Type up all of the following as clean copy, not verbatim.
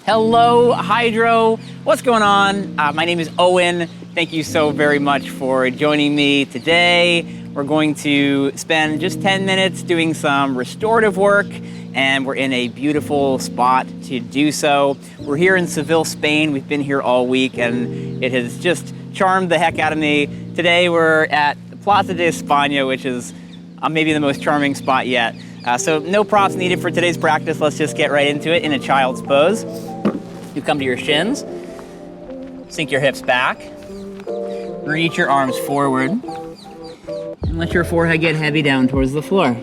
Hello, Hydrow. What's going on? My name is Owen. Thank you so very much for joining me today. We're going to spend just 10 minutes doing some restorative work, and we're in a beautiful spot to do so. We're here in Seville, Spain. We've been here all week, and it has just charmed the heck out of me. Today we're at Plaza de España, which is maybe the most charming spot yet. So no props needed for today's practice. Let's just get right into it in a child's pose. You come to your shins, sink your hips back, reach your arms forward, and let your forehead get heavy down towards the floor.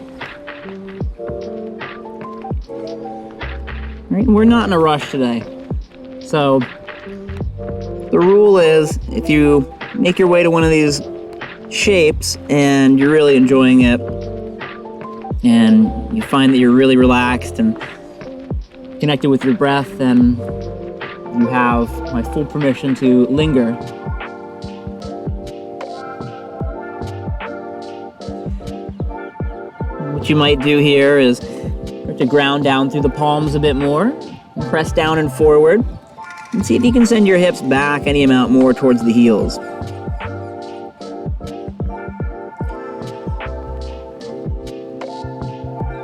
Right, we're not in a rush today. So the rule is, if you make your way to one of these shapes and you're really enjoying it, and you find that you're really relaxed and connected with your breath, then you have my full permission to linger. What you might do here is start to ground down through the palms a bit more, press down and forward, and see if you can send your hips back any amount more towards the heels.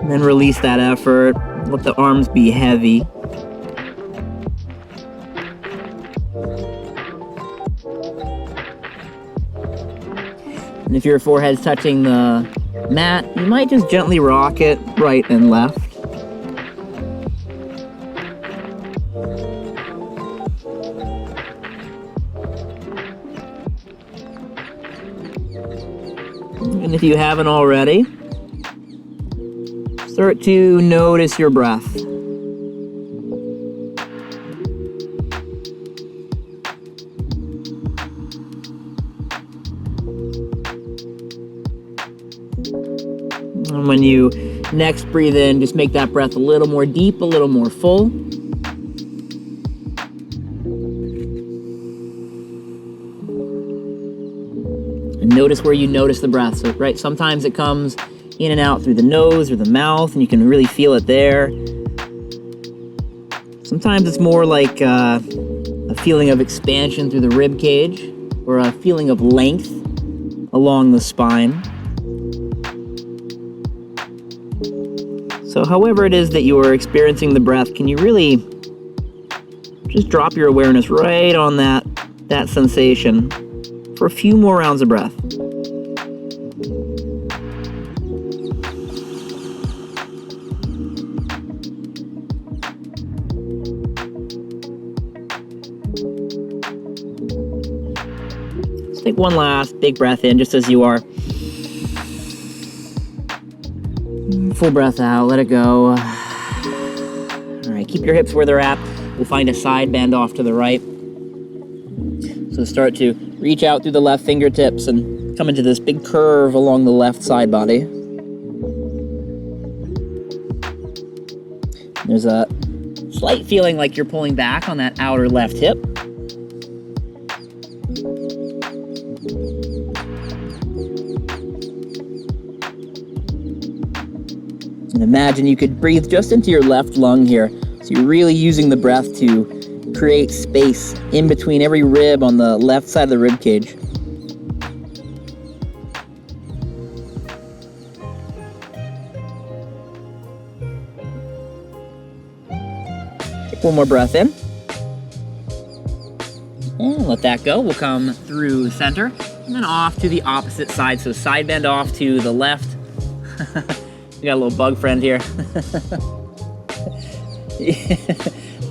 And then release that effort, let the arms be heavy. And if your forehead's touching the mat, you might just gently rock it right and left. And if you haven't already, start to notice your breath. And when you next breathe in, just make that breath a little more deep, a little more full. And notice where you notice the breath. So, right, sometimes it comes in and out through the nose or the mouth, and you can really feel it there. Sometimes it's more like a feeling of expansion through the rib cage, or a feeling of length along the spine. So however it is that you are experiencing the breath, can you really just drop your awareness right on that sensation for a few more rounds of breath. Let's take one last big breath in, just as you are. Full breath out, let it go. All right, keep your hips where they're at. We'll find a side bend off to the right. So start to reach out through the left fingertips and come into this big curve along the left side body. There's a slight feeling like you're pulling back on that outer left hip. And imagine you could breathe just into your left lung here. So you're really using the breath to create space in between every rib on the left side of the rib cage. Take one more breath in. And let that go. We'll come through center and then off to the opposite side. So side bend off to the left. We got a little bug friend here.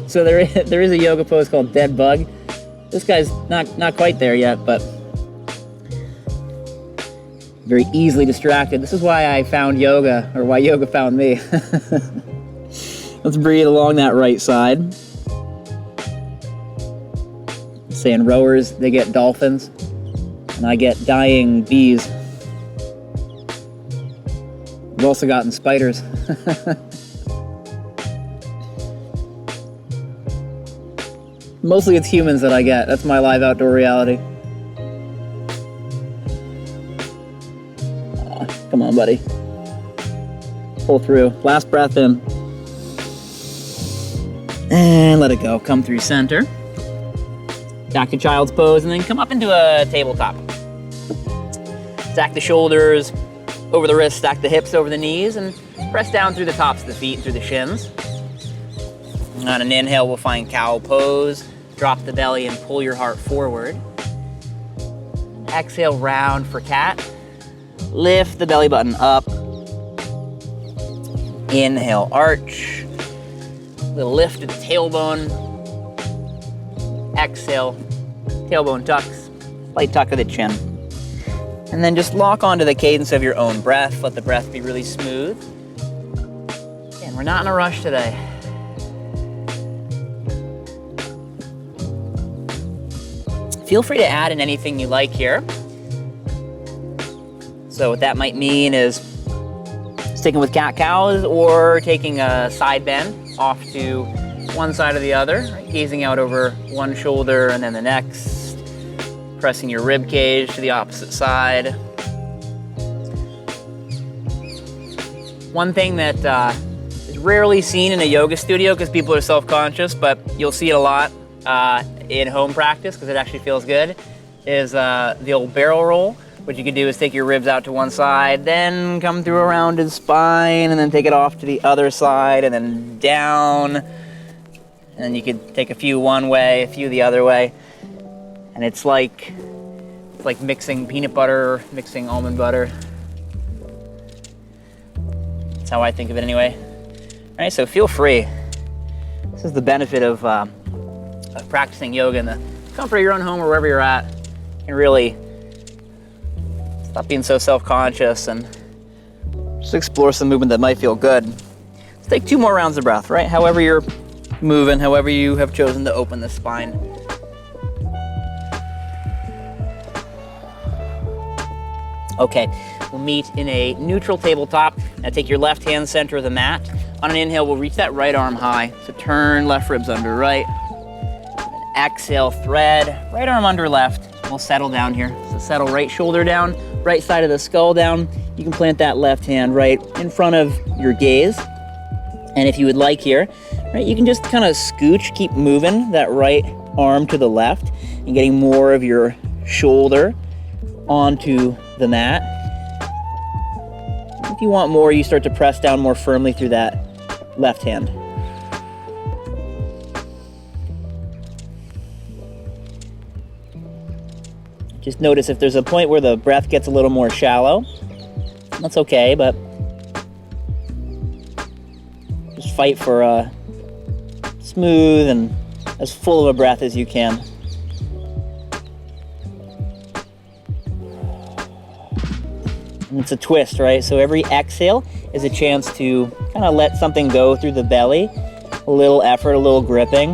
So there is a yoga pose called dead bug. This guy's not quite there yet, but very easily distracted. This is why I found yoga, or why yoga found me. Let's breathe along that right side. Saying rowers, they get dolphins, and I get dying bees. We've also gotten spiders. Mostly it's humans that I get. That's my live outdoor reality. Come on, buddy. Pull through. Last breath in. And let it go. Come through center. Back to child's pose, and then come up into a tabletop. Stack the shoulders over the wrists, stack the hips over the knees, and press down through the tops of the feet and through the shins. On an inhale, we'll find cow pose. Drop the belly and pull your heart forward. Exhale, round for cat. Lift the belly button up. Inhale, arch. Little lift of the tailbone. Exhale, tailbone tucks. Slight tuck of the chin. And then just lock onto the cadence of your own breath. Let the breath be really smooth. And we're not in a rush today. Feel free to add in anything you like here. So what that might mean is sticking with cat-cows or taking a side bend off to one side or the other, right? Gazing out over one shoulder and then the next, pressing your rib cage to the opposite side. One thing that is rarely seen in a yoga studio because people are self-conscious, but you'll see it a lot in home practice because it actually feels good, is the old barrel roll. What you can do is take your ribs out to one side, then come through a rounded spine, and then take it off to the other side, and then down. And you could take a few one way, a few the other way. And it's like mixing peanut butter, mixing almond butter. That's how I think of it anyway. All right, so feel free. This is the benefit of practicing yoga in the comfort of your own home or wherever you're at. You can really stop being so self-conscious and just explore some movement that might feel good. Let's take 2 more rounds of breath, right? However you're moving, however you have chosen to open the spine. Okay, we'll meet in a neutral tabletop. Now take your left hand center of the mat. On an inhale, we'll reach that right arm high. So turn left ribs under right. Exhale, thread, right arm under left. We'll settle down here. So settle right shoulder down, right side of the skull down. You can plant that left hand right in front of your gaze. And if you would like here, right, you can just kind of scooch, keep moving that right arm to the left and getting more of your shoulder onto the mat. If you want more, you start to press down more firmly through that left hand. Just notice if there's a point where the breath gets a little more shallow, that's okay, but just fight for a smooth and as full of a breath as you can. And it's a twist, right? So every exhale is a chance to kind of let something go through the belly, a little effort, a little gripping.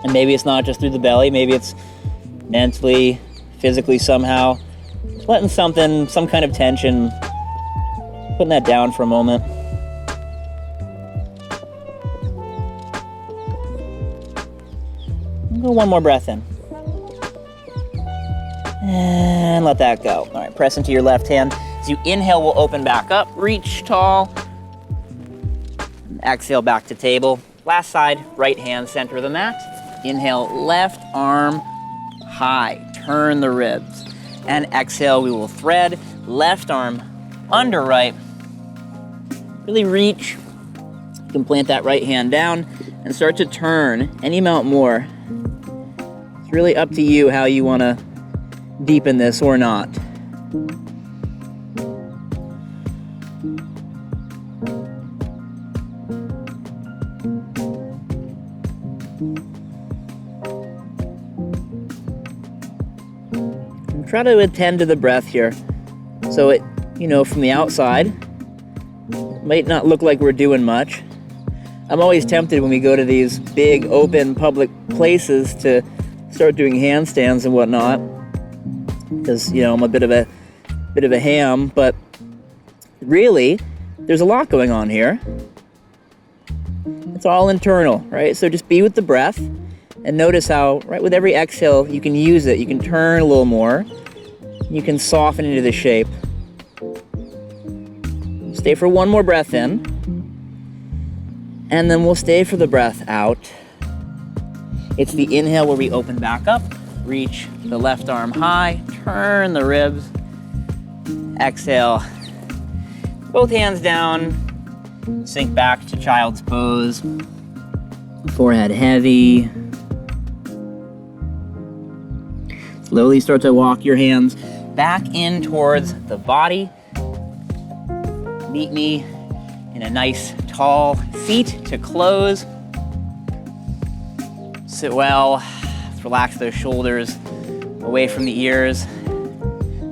And maybe it's not just through the belly, maybe it's mentally, physically somehow. Just letting something, some kind of tension, putting that down for a moment. Go one more breath in. And let that go. All right, press into your left hand. As you inhale, we'll open back up, reach tall. Exhale back to table. Last side, right hand center of the mat. Inhale, left arm high. Turn the ribs. And exhale, we will thread left arm under right. Really reach. You can plant that right hand down and start to turn any amount more. It's really up to you how you want to deepen this or not. And try to attend to the breath here. So it, from the outside, it might not look like we're doing much. I'm always tempted when we go to these big open public places to start doing handstands and whatnot, because I'm a bit of a ham, but really there's a lot going on here. It's all internal, right? So just be with the breath and notice how, right, with every exhale you can use it. You can turn a little more. You can soften into the shape. Stay for one more breath in. And then we'll stay for the breath out. It's the inhale where we open back up, reach the left arm high, turn the ribs. Exhale, both hands down, sink back to child's pose. Forehead heavy. Slowly start to walk your hands back in towards the body. Meet me in a nice tall seat to close. Sit well. Let's relax those shoulders away from the ears.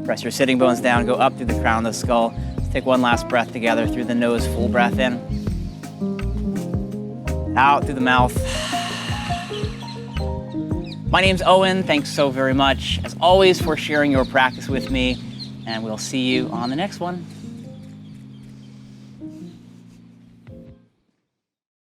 Press your sitting bones down, go up through the crown of the skull. Let's take one last breath together through the nose, full breath in. Out through the mouth. My name's Owen. Thanks so very much, as always, for sharing your practice with me, and we'll see you on the next one.